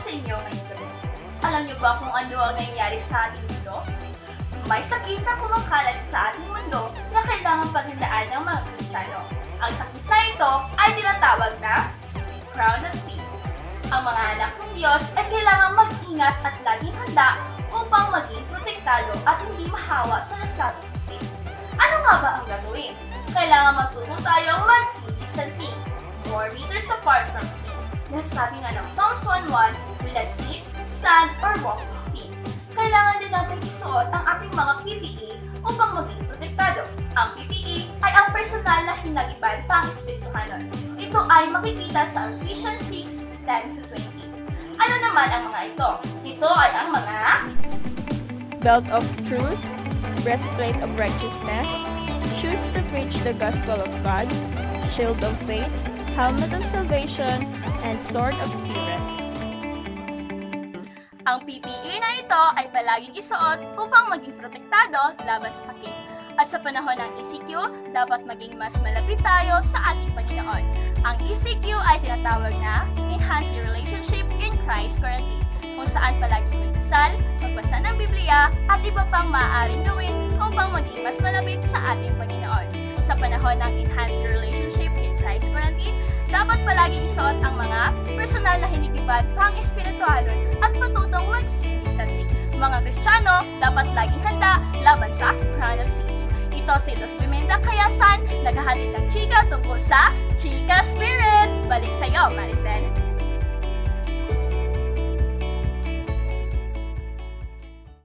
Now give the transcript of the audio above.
sa inyo ngayong gabi. Alam niyo ba kung ano ang nangyayari sa ating mundo? May sakit na kumakalat sa ating mundo na kailangan paghandaan ng mga Kristiyano. Ang sakit na ito ay tinatawag na Crown of Thieves. Ang mga anak ng Diyos ay kailangan mag-ingat at laging handa upang maging protektado at hindi mahawa sa nasabing sakit. Ano nga ba ang gagawin? Kailangan matuto tayong mag-sin distancing, 4 meters apart from sin. Nasasabi nga ng Psalms 1:1, do not sit, stand, or walk in sin. Kailangan din natin isuot ang ating mga PPE upang maging protektado. Ang PPE ay ang personal na hinagiban pang-espirituhanon. Ito ay makikita sa Ephesians 6:10-20. Ano naman ang mga ito? Ito ay ang mga Belt of truth, breastplate of righteousness, shoes to preach the gospel of God, shield of faith, helmet of salvation, and sword of spirit. Ang PPE na ito ay palaging isuot upang maging protektado laban sa sakit. At sa panahon ng ECQ, dapat maging mas malapit tayo sa ating Panginoon. Ang ECQ ay tinatawag na Enhance Your Relationship in Christ Quarantine, kung saan palaging magdasal, magbasa ng Biblia, at iba pang maaaring gawin upang maging mas malapit sa ating Panginoon. Sa panahon ng Enhance Your Relationship in Christ Quarantine, dapat palaging isuot ang mga personal na hinigiban pang-espiritualon at patutong mag-sin distancing. Mga Kristiyano, dapat laging handa laban sa Crown of Thieves. Ito si Los Pimenta Kayasan, naghahatid ng chika tungkol sa Chika Spirit. Balik sa iyo, Maricel.